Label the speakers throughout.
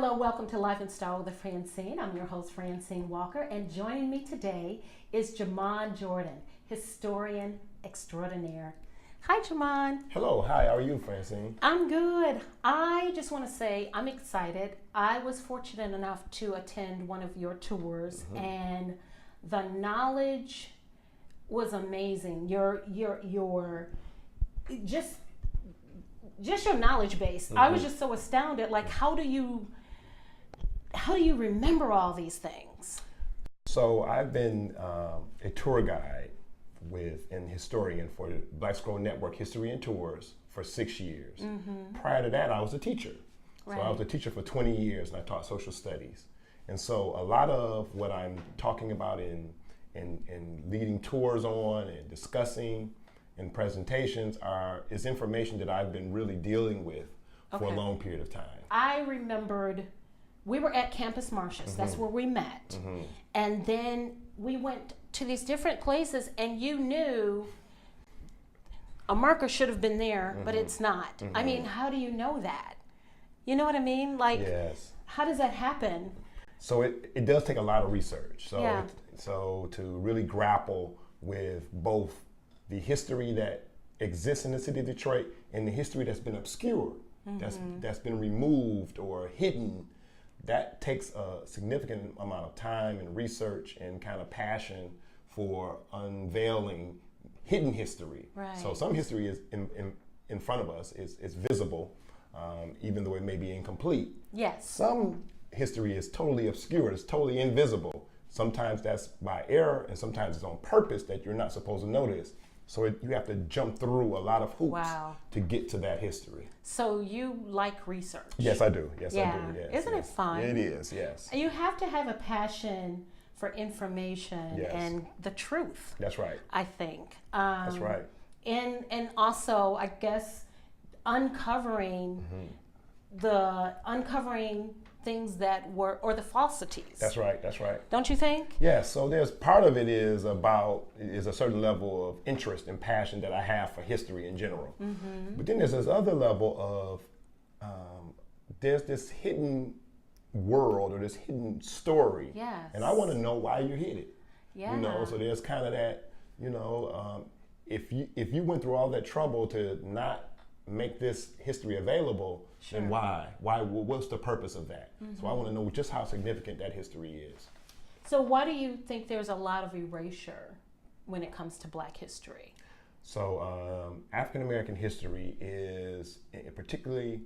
Speaker 1: Hello, welcome to Life and Style with Francyne. I'm your host, Francyne Walker, and joining me today is Jamon Jordan, historian extraordinaire. Hi, Jamon.
Speaker 2: Hello, hi, how are you, Francyne?
Speaker 1: I'm good. I just want to say I'm excited. I was fortunate enough to attend one of your tours, and the knowledge was amazing. Your just your knowledge base. I was just so astounded. Like, how do you remember all these things?
Speaker 2: So I've been a tour guide and historian for the Black Scroll Network History and Tours for 6 years. Prior to that, I was a teacher.
Speaker 1: Right.
Speaker 2: So I was a teacher for 20 years, and I taught social studies. And so a lot of what I'm talking about in leading tours on and discussing and presentations is information that I've been really dealing with for a long period of time.
Speaker 1: I remembered we were at Campus Martius. That's where we met. And then we went to these different places, and you knew a marker should have been there, but it's not. I mean, how do you know that? You know what I mean? Like,
Speaker 2: Yes.
Speaker 1: how does that happen?
Speaker 2: So it does take a lot of research. So
Speaker 1: Yeah.
Speaker 2: so to really grapple with both the history that exists in the city of Detroit and the history that's been obscured, that's been removed or hidden, that takes a significant amount of time and research and kind of passion for unveiling hidden history.
Speaker 1: Right.
Speaker 2: So some history is in front of us, is visible, even though it may be incomplete.
Speaker 1: Yes.
Speaker 2: Some history is totally obscured, it's totally invisible. Sometimes that's by error, and sometimes it's on purpose that you're not supposed to notice. So you have to jump through a lot of hoops to get to that history.
Speaker 1: So you like research?
Speaker 2: Yes, I do. Yes, I do. Yes,
Speaker 1: Isn't it fun?
Speaker 2: It is, yes.
Speaker 1: You have to have a passion for information and the truth.
Speaker 2: That's right.
Speaker 1: I think.
Speaker 2: That's right.
Speaker 1: And also, I guess, uncovering things that were, or the falsities.
Speaker 2: That's right. That's right.
Speaker 1: Don't you think?
Speaker 2: Yes. So there's part of it is a certain level of interest and passion that I have for history in general. But then there's this other level of there's this hidden world or this hidden story.
Speaker 1: Yes.
Speaker 2: And I want to know why you hid it.
Speaker 1: Yeah.
Speaker 2: You know, so there's kind of that, if you went through all that trouble to not make this history available, then why? What's the purpose of that? So I want to know just how significant that history is.
Speaker 1: So why do you think there's a lot of erasure when it comes to Black history?
Speaker 2: So African American history is, particularly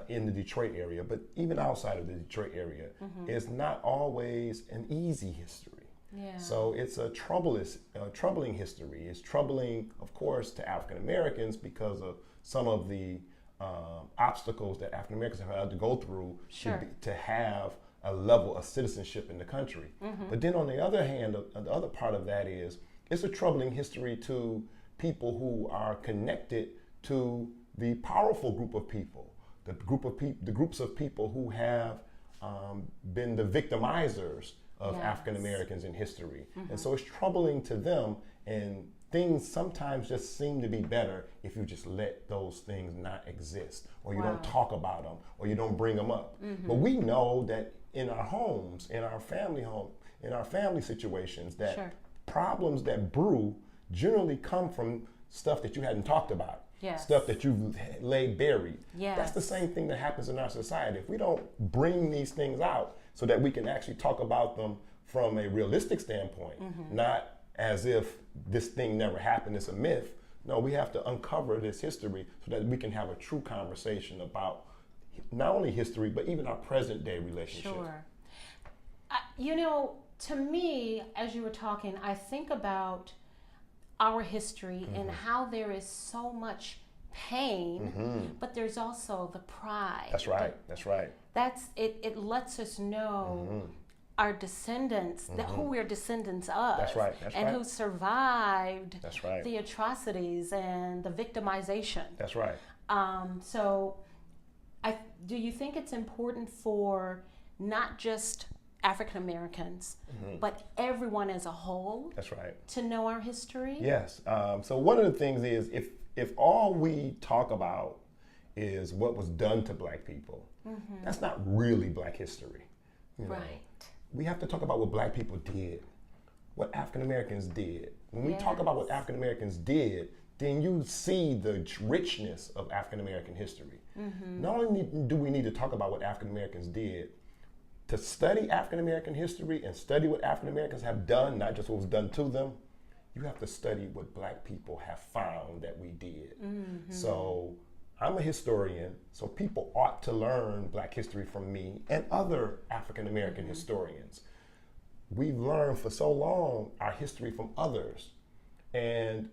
Speaker 2: in the Detroit area, but even outside of the Detroit area, is not always an easy history.
Speaker 1: Yeah.
Speaker 2: So it's a troubling history. It's troubling, of course, to African Americans because of some of the obstacles that African Americans have had to go through to have a level of citizenship in the country. But then on the other hand, the other part of that is it's a troubling history to people who are connected to the powerful group of people, the groups of people who have been the victimizers of African Americans in history. And so it's troubling to them, and things sometimes just seem to be better if you just let those things not exist, or you don't talk about them, or you don't bring them up. But we know that in our homes, in our family situations, that problems that brew generally come from stuff that you hadn't talked about. Stuff that you've laid buried. That's the same thing that happens in our society. If we don't bring these things out so that we can actually talk about them from a realistic standpoint, not as if this thing never happened, it's a myth. No, we have to uncover this history so that we can have a true conversation about not only history, but even our present day relationships.
Speaker 1: Sure. To me, as you were talking, I think about our history and how there is so much pain, but there's also the pride.
Speaker 2: That's right. That's right.
Speaker 1: It lets us know our descendants, who we're descendants of.
Speaker 2: That's right. That's
Speaker 1: and
Speaker 2: right.
Speaker 1: who survived
Speaker 2: That's right.
Speaker 1: the atrocities and the victimization.
Speaker 2: That's right.
Speaker 1: So do you think it's important for not just African Americans, but everyone as a whole?
Speaker 2: That's right.
Speaker 1: To know our history?
Speaker 2: Yes. So one of the things is if all we talk about is what was done to black people. That's not really black history. You know?
Speaker 1: Right.
Speaker 2: We have to talk about what black people did, what African Americans did. When we talk about what African Americans did, then you see the richness of African American history. Not only do we need to talk about what African Americans did, to study African American history and study what African Americans have done, not just what was done to them, you have to study what black people have found that we did. So I'm a historian, so people ought to learn black history from me and other African American historians. We've learned for so long our history from others, and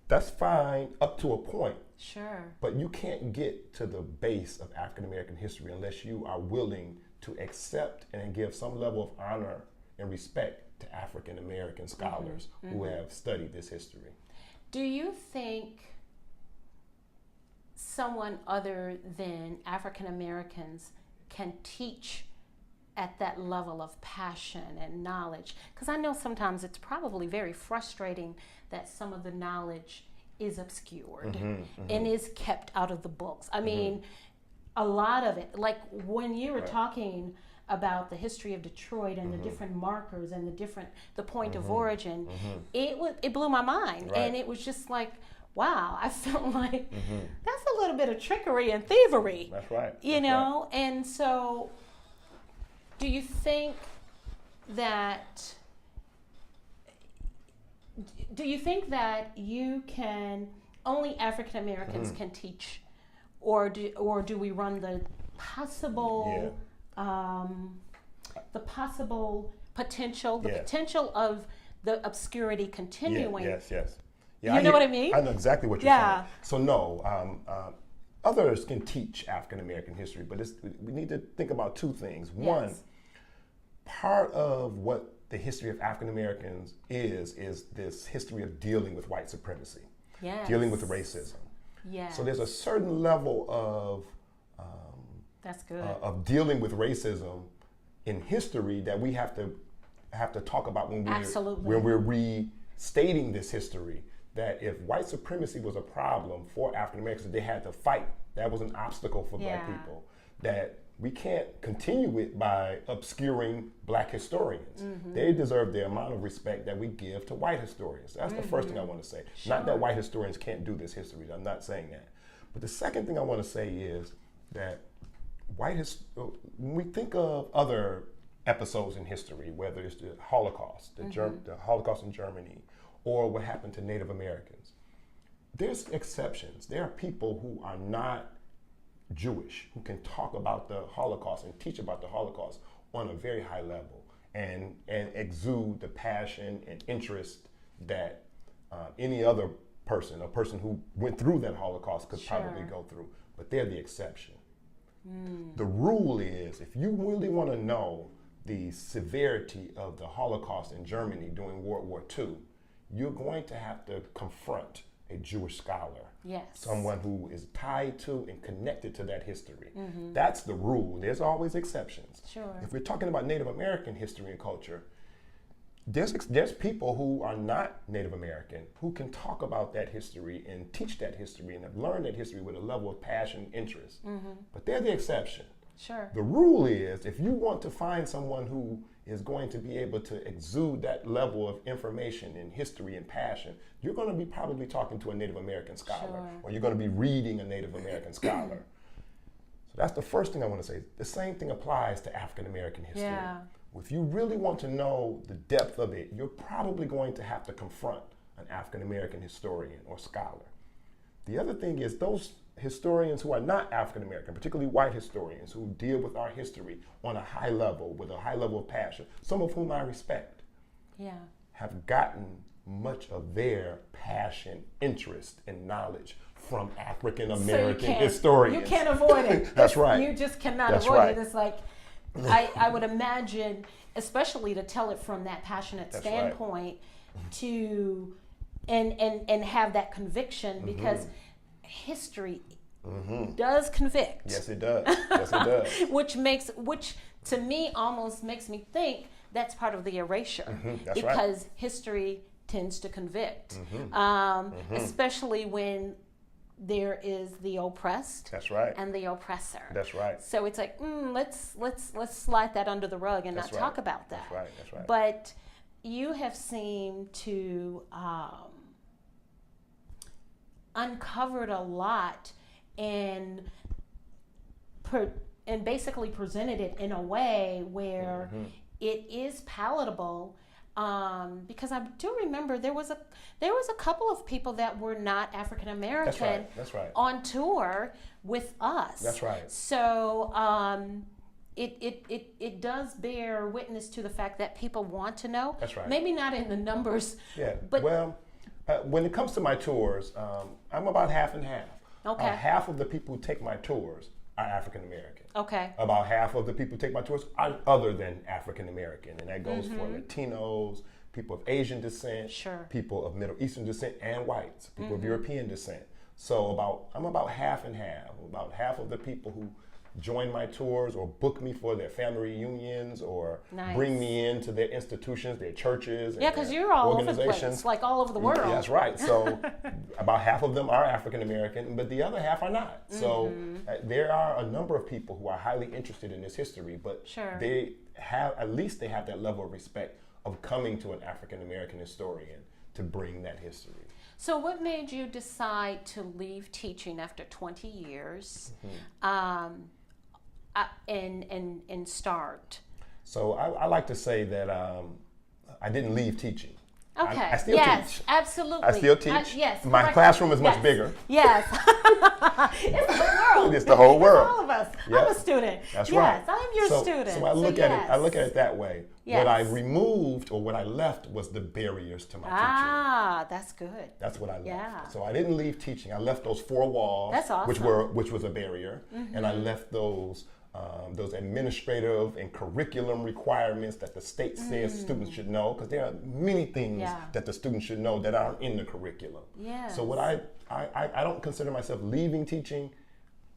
Speaker 2: that's fine up to a point.
Speaker 1: Sure.
Speaker 2: But you can't get to the base of African American history unless you are willing to accept and give some level of honor and respect to African American scholars who have studied this history.
Speaker 1: Do you think someone other than African Americans can teach at that level of passion and knowledge? Because I know sometimes it's probably very frustrating that some of the knowledge is obscured and is kept out of the books. I mean, a lot of it, like when you were talking about the history of Detroit and the different markers and the point of origin, it blew my mind. And it was just like, wow, I felt like that's a little bit of trickery and thievery.
Speaker 2: That's right.
Speaker 1: You know, and so do you think that you can only African Americans can teach, or do we run the possible potential of the obscurity continuing?
Speaker 2: Yes.
Speaker 1: Yeah, you know what I mean?
Speaker 2: I know exactly what you're saying. So no, others can teach African American history, but we need to think about two things. One, part of what the history of African Americans is this history of dealing with white supremacy, dealing with racism. So there's a certain level of
Speaker 1: that's good.
Speaker 2: Of dealing with racism in history that we have to talk about when we're restating this history. That if white supremacy was a problem for African Americans, they had to fight. That was an obstacle for black people. That we can't continue it by obscuring black historians. They deserve the amount of respect that we give to white historians. That's the first thing I want to say. Not that white historians can't do this history. I'm not saying that. But the second thing I want to say is that when we think of other episodes in history, whether it's the Holocaust, the Holocaust in Germany, or what happened to Native Americans, there's exceptions. There are people who are not Jewish who can talk about the Holocaust and teach about the Holocaust on a very high level and exude the passion and interest that any other person, a person who went through that Holocaust could probably go through. But they're the exception. The rule is, if you really want to know the severity of the Holocaust in Germany during World War II, you're going to have to confront a Jewish scholar, someone who is tied to and connected to that history. That's the rule. There's always exceptions. If we're talking about Native American history and culture, there's people who are not Native American who can talk about that history and teach that history and have learned that history with a level of passion and interest. But they're the exception. The rule is, if you want to find someone who is going to be able to exude that level of information and history and passion, you're going to be probably talking to a Native American scholar, or you're going to be reading a Native American scholar. So that's the first thing I want to say. The same thing applies to African American history. If you really want to know the depth of it, you're probably going to have to confront an African American historian or scholar. The other thing is, those historians who are not African American, particularly white historians who deal with our history on a high level, with a high level of passion, some of whom I respect, have gotten much of their passion, interest, and knowledge from African American historians.
Speaker 1: You can't avoid it.
Speaker 2: That's right.
Speaker 1: You just cannot avoid it. It's like, I would imagine, especially to tell it from that passionate standpoint, to and have that conviction, because history does convict.
Speaker 2: Yes, it does. Yes, it does.
Speaker 1: which to me almost makes me think that's part of the erasure, because history tends to convict, especially when there is the oppressed.
Speaker 2: That's right.
Speaker 1: And the oppressor.
Speaker 2: That's right.
Speaker 1: So it's like, let's slide that under the rug and
Speaker 2: That's
Speaker 1: not talk about that.
Speaker 2: That's right. That's right.
Speaker 1: But you have seemed to uncovered a lot and basically presented it in a way where it is palatable. Because I do remember there was a couple of people that were not African American
Speaker 2: That's right.
Speaker 1: on tour with us.
Speaker 2: That's right.
Speaker 1: So it does bear witness to the fact that people want to know.
Speaker 2: That's right.
Speaker 1: Maybe not in the numbers.
Speaker 2: Yeah.
Speaker 1: But
Speaker 2: when it comes to my tours, I'm about half and half.
Speaker 1: Okay.
Speaker 2: Half of the people who take my tours are African American.
Speaker 1: Okay.
Speaker 2: About half of the people who take my tours are other than African American, and that goes for Latinos, people of Asian descent, people of Middle Eastern descent, and whites, people of European descent. So I'm about half and half. About half of the people who join my tours or book me for their family reunions or bring me into their institutions, their churches, and
Speaker 1: because you're all over the place, like all over the world.
Speaker 2: That's right. So about half of them are African American, but the other half are not. So there are a number of people who are highly interested in this history, but they have that level of respect of coming to an African American historian to bring that history.
Speaker 1: So what made you decide to leave teaching after 20 years and start?
Speaker 2: So I like to say that I didn't leave teaching.
Speaker 1: Okay.
Speaker 2: I still teach.
Speaker 1: Absolutely.
Speaker 2: I still teach.
Speaker 1: Yes.
Speaker 2: My classroom is much bigger.
Speaker 1: Yes. It's the whole world.
Speaker 2: It's the whole world.
Speaker 1: It's all of us.
Speaker 2: Yep.
Speaker 1: I'm a student.
Speaker 2: That's right.
Speaker 1: Yes, I'm your student.
Speaker 2: So I look at it. I look at it that way.
Speaker 1: Yes.
Speaker 2: What I removed or what I left was the barriers to my teaching.
Speaker 1: Ah, that's good.
Speaker 2: That's what I left.
Speaker 1: Yeah.
Speaker 2: So I didn't leave teaching. I left those four walls,
Speaker 1: that's awesome.
Speaker 2: which was a barrier, and I left those administrative and curriculum requirements that the state says students should know, because there are many things that the students should know that aren't in the curriculum.
Speaker 1: Yes.
Speaker 2: So what I don't consider myself leaving teaching.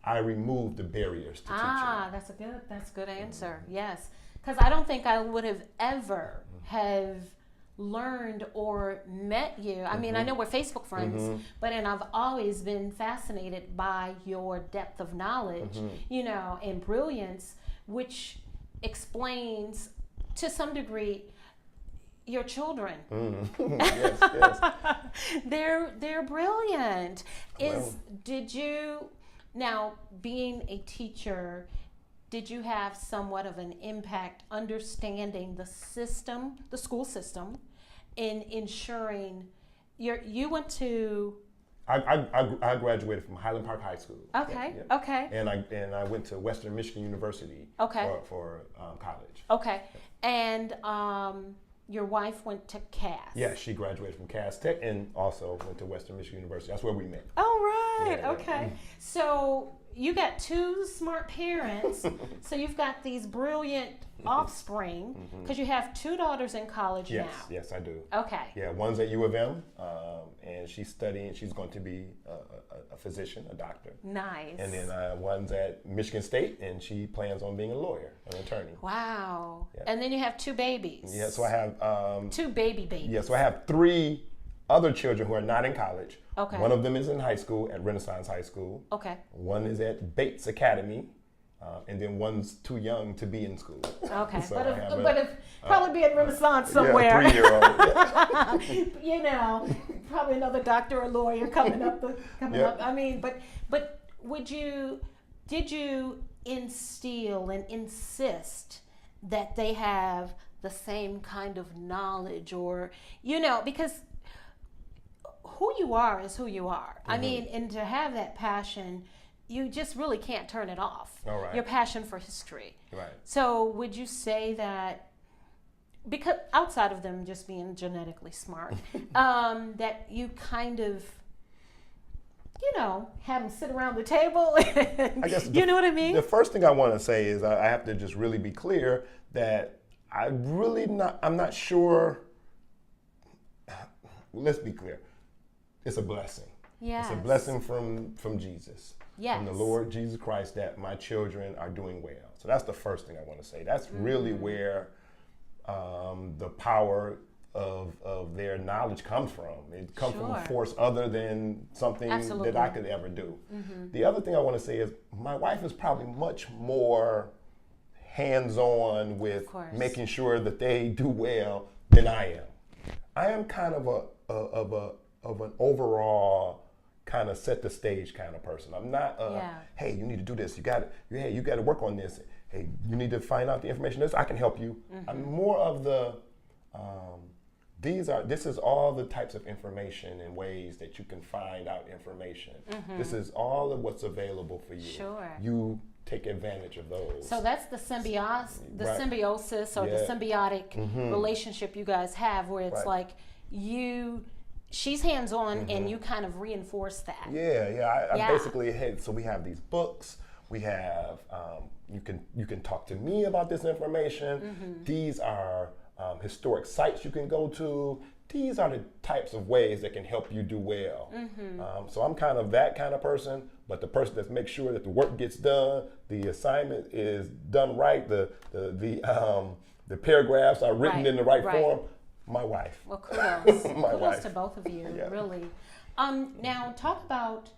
Speaker 2: I removed the barriers to teaching.
Speaker 1: Ah, that's a good answer. Yes, because I don't think I would have ever have learned or met you. I mean, I know we're Facebook friends, and I've always been fascinated by your depth of knowledge, and brilliance, which explains to some degree your children.
Speaker 2: Yes.
Speaker 1: They're brilliant. Now, being a teacher, did you have somewhat of an impact understanding the system, the school system, in ensuring you went to?
Speaker 2: I graduated from Highland Park High School.
Speaker 1: Okay. Okay.
Speaker 2: And I went to Western Michigan University. For college.
Speaker 1: Okay. And your wife went to Cass.
Speaker 2: Yeah, she graduated from Cass Tech and also went to Western Michigan University. That's where we met.
Speaker 1: Oh, right.
Speaker 2: Yeah,
Speaker 1: okay. So you got two smart parents. So you've got these brilliant offspring, because you have two daughters in college now.
Speaker 2: Yes, I do.
Speaker 1: Okay.
Speaker 2: Yeah, one's at U of M, and she's studying. She's going to be a physician, a doctor.
Speaker 1: Nice.
Speaker 2: And then one's at Michigan State, and she plans on being a lawyer, an attorney.
Speaker 1: Wow.
Speaker 2: Yeah.
Speaker 1: And then you have two babies.
Speaker 2: Yeah, so I have
Speaker 1: two babies.
Speaker 2: Yeah, so I have three other children who are not in college.
Speaker 1: Okay.
Speaker 2: One of them is in high school at Renaissance High School.
Speaker 1: Okay.
Speaker 2: One is at Bates Academy. And then one's too young to be in school.
Speaker 1: Okay,
Speaker 2: So
Speaker 1: but if probably be at Renaissance somewhere.
Speaker 2: Yeah, a 3-year-old.
Speaker 1: Probably another doctor or lawyer coming up. I mean, but did you instill and insist that they have the same kind of knowledge, or because who you are is who you are. I mean, and to have that passion, you just really can't turn it off.
Speaker 2: All right.
Speaker 1: Your passion for history.
Speaker 2: Right.
Speaker 1: So would you say that, because outside of them just being genetically smart, that you kind of, have them sit around the table?
Speaker 2: I guess
Speaker 1: you know what I mean?
Speaker 2: The first thing I want to say is I have to just really be clear that I'm not sure. Let's be clear. It's a blessing.
Speaker 1: Yes.
Speaker 2: It's a blessing from Jesus.
Speaker 1: Yes.
Speaker 2: From the Lord Jesus Christ, that my children are doing well. So that's the first thing I want to say. That's really where the power of their knowledge comes from. It comes from
Speaker 1: Sure.
Speaker 2: a force other than something
Speaker 1: Absolutely.
Speaker 2: that I could ever do. The other thing I want to say is my wife is probably much more hands-on with
Speaker 1: course.
Speaker 2: making sure that they do well than I am. I am kind of an overall kind of set the stage kind of person. I'm not hey, you need to do this. You got to work on this. Hey, you need to find out the information. This I can help you. I'm more of the this is all the types of information and ways that you can find out information. This is all of what's available for you.
Speaker 1: Sure.
Speaker 2: You take advantage of those.
Speaker 1: So that's the symbiosis,
Speaker 2: Right.
Speaker 1: symbiosis or the
Speaker 2: Yeah.
Speaker 1: symbiotic relationship you guys have, where it's
Speaker 2: Right.
Speaker 1: like she's hands-on and you kind of reinforce that.
Speaker 2: Yeah. I
Speaker 1: Yeah.
Speaker 2: basically so we have these books. We have you can talk to me about this information. These are historic sites you can go to. These are the types of ways that can help you do well. So I'm kind of that kind of person, but the person that makes sure that the work gets done, the assignment is done right, the paragraphs are written
Speaker 1: Right,
Speaker 2: in the right
Speaker 1: right.
Speaker 2: form. My wife.
Speaker 1: Well, kudos.
Speaker 2: My
Speaker 1: Kudos
Speaker 2: wife.
Speaker 1: to both of you,
Speaker 2: Yeah.
Speaker 1: really. Now, talk about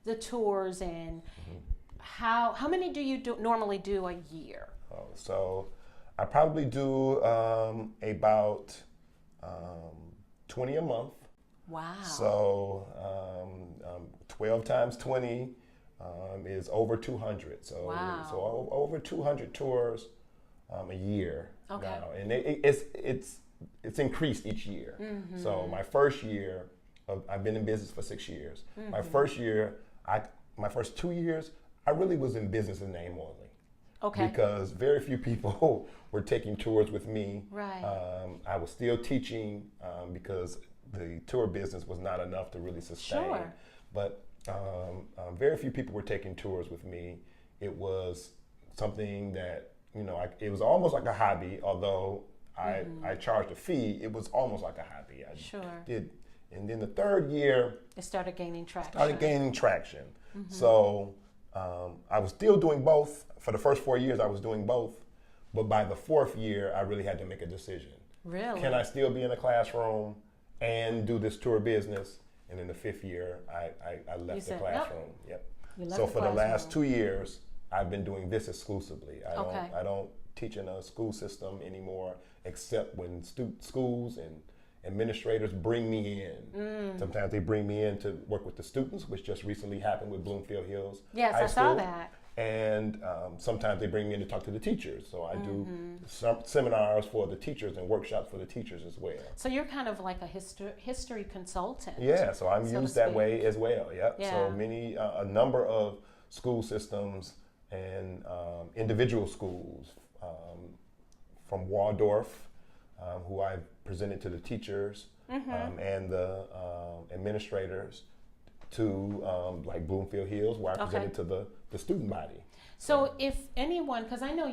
Speaker 1: the tours and how many do you normally do a year?
Speaker 2: So I probably do about 20 a month.
Speaker 1: Wow.
Speaker 2: So 12 times 20 is over 200. So
Speaker 1: Wow.
Speaker 2: so over 200 tours a year
Speaker 1: Okay.
Speaker 2: now, and it's increased each year. So my first year, I've been in business for 6 years. My first year, my first 2 years, I really was in business in name only.
Speaker 1: Okay.
Speaker 2: Because very few people were taking tours with me.
Speaker 1: Right.
Speaker 2: I was still teaching because the tour business was not enough to really sustain.
Speaker 1: Sure.
Speaker 2: But very few people were taking tours with me. It was something that, it was almost like a hobby, although I charged a fee. It was almost like a hobby. I
Speaker 1: Sure.
Speaker 2: did. And then the third year,
Speaker 1: It started gaining traction.
Speaker 2: So I was still doing both. For the first 4 years, I was doing both. But by the fourth year, I really had to make a decision.
Speaker 1: Really?
Speaker 2: Can I still be in a classroom and do this tour business? And in the fifth year, I left the
Speaker 1: said,
Speaker 2: classroom. Yep.
Speaker 1: You left
Speaker 2: So
Speaker 1: the
Speaker 2: for the last
Speaker 1: classroom.
Speaker 2: 2 years, I've been doing this exclusively.
Speaker 1: Okay.
Speaker 2: I don't teach in a school system anymore, except when schools and administrators bring me in. Sometimes they bring me in to work with the students, which just recently happened with Bloomfield Hills
Speaker 1: Yes,
Speaker 2: High
Speaker 1: I saw
Speaker 2: School.
Speaker 1: that.
Speaker 2: And sometimes they bring me in to talk to the teachers. So I do some seminars for the teachers and workshops for the teachers as well.
Speaker 1: So you're kind of like a history consultant.
Speaker 2: Yeah, so I'm
Speaker 1: so to
Speaker 2: used that
Speaker 1: speak.
Speaker 2: way as well. Yep.
Speaker 1: Yeah.
Speaker 2: So a number of school systems and individual schools from Waldorf, who I presented to the teachers and the administrators, to like Bloomfield Hills, where I presented to the student body.
Speaker 1: So if anyone, because I know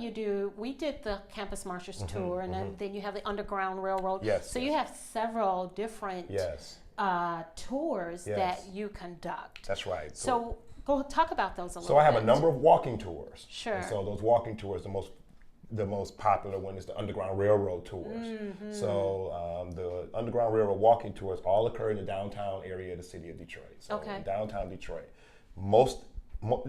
Speaker 1: we did the Campus Marshers tour, and then you have the Underground Railroad.
Speaker 2: Yes,
Speaker 1: So
Speaker 2: yes.
Speaker 1: you have several different
Speaker 2: Yes,
Speaker 1: tours
Speaker 2: Yes.
Speaker 1: that you conduct.
Speaker 2: that's right.
Speaker 1: So go talk about those a little bit.
Speaker 2: So I have a number of walking tours.
Speaker 1: Sure.
Speaker 2: And so those walking tours, the most popular one is the Underground Railroad tours. So the Underground Railroad walking tours all occur in the downtown area of the city of Detroit. So
Speaker 1: Okay.
Speaker 2: in downtown Detroit.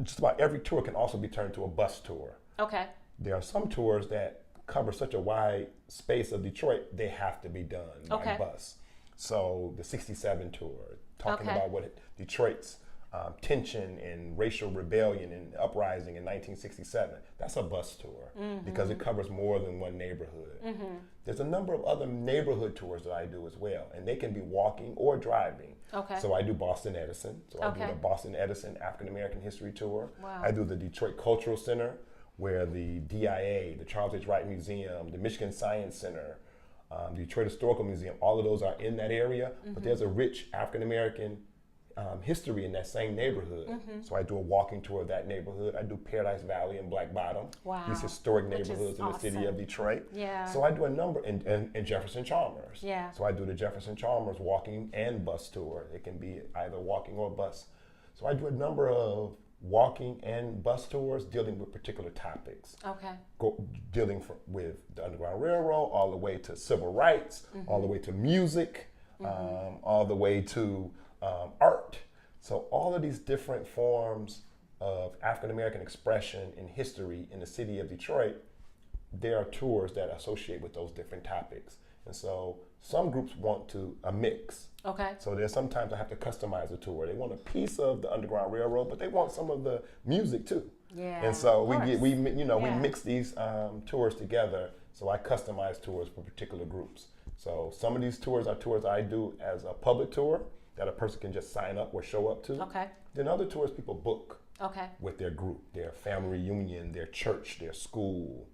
Speaker 2: Just about every tour can also be turned to a bus tour.
Speaker 1: Okay.
Speaker 2: There are some tours that cover such a wide space of Detroit, they have to be done
Speaker 1: Okay.
Speaker 2: by bus. So the 67 tour, talking
Speaker 1: Okay.
Speaker 2: about what Detroit's tension and racial rebellion and uprising in 1967, that's a bus tour because it covers more than one neighborhood. There's a number of other neighborhood tours that I do as well, and they can be walking or driving.
Speaker 1: Okay.
Speaker 2: So I do Boston Edison. So I do
Speaker 1: Okay.
Speaker 2: the Boston Edison African American History Tour.
Speaker 1: Wow.
Speaker 2: I do the Detroit Cultural Center, where the DIA, the Charles H. Wright Museum, the Michigan Science Center, the Detroit Historical Museum, all of those are in that area. But there's a rich African American history in that same neighborhood. So I do a walking tour of that neighborhood. I do Paradise Valley and Black Bottom,
Speaker 1: Wow.
Speaker 2: these historic
Speaker 1: Which is
Speaker 2: neighborhoods in the city of
Speaker 1: awesome.
Speaker 2: Detroit.
Speaker 1: Yeah.
Speaker 2: So I do a number, and Jefferson Chalmers.
Speaker 1: Yeah.
Speaker 2: So I do the Jefferson Chalmers walking and bus tour. It can be either walking or bus. So I do a number of walking and bus tours dealing with particular topics.
Speaker 1: Okay.
Speaker 2: Dealing with the Underground Railroad, all the way to civil rights, all the way to music, all the way to art. So all of these different forms of African American expression in history in the city of Detroit, there are tours that associate with those different topics. And so some groups want a mix.
Speaker 1: Okay.
Speaker 2: So there's sometimes I have to customize a tour. They want a piece of the Underground Railroad, but they want some of the music too.
Speaker 1: Yeah.
Speaker 2: And so we mix these tours together. So I customize tours for particular groups. So some of these tours are tours I do as a public tour that a person can just sign up or show up to.
Speaker 1: Okay.
Speaker 2: Then other tours people book.
Speaker 1: Okay.
Speaker 2: With their group, their family reunion, their church, their school.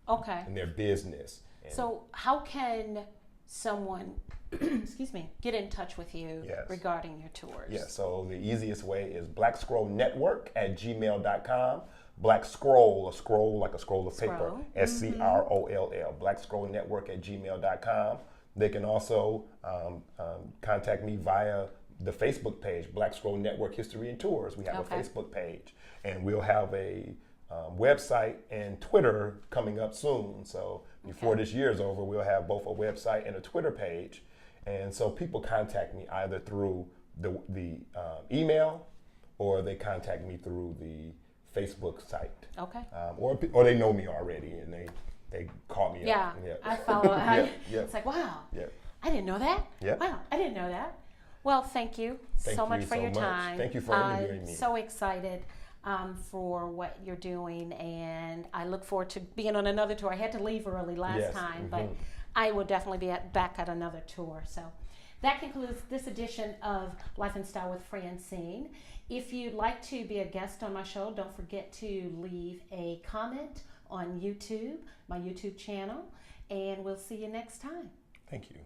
Speaker 1: Okay.
Speaker 2: And their business.
Speaker 1: So how can someone, excuse me, get in touch with you regarding your tours?
Speaker 2: Yeah, so the easiest way is blackscrollnetwork@gmail.com. Black Scroll, a scroll like a scroll of paper, SCROLL, blackscrollnetwork@gmail.com. They can also contact me via the Facebook page, Black Scroll Network History and Tours. We have a Facebook page, and we'll have a website and Twitter coming up soon. So before this year's over, we'll have both a website and a Twitter page. And so people contact me either through the email, or they contact me through the Facebook site.
Speaker 1: Okay.
Speaker 2: Or they know me already and they call me up.
Speaker 1: Yeah, I follow. It's like, wow, I didn't know that.
Speaker 2: Yeah.
Speaker 1: Wow, I didn't know that. Well, thank you so much for your time.
Speaker 2: Thank you for interviewing me.
Speaker 1: I'm so excited for what you're doing, and I look forward to being on another tour. I had to leave early last time, but I will definitely be back at another tour. So that concludes this edition of Life and Style with Francyne. If you'd like to be a guest on my show, don't forget to leave a comment on YouTube, my YouTube channel, and we'll see you next time.
Speaker 2: Thank you.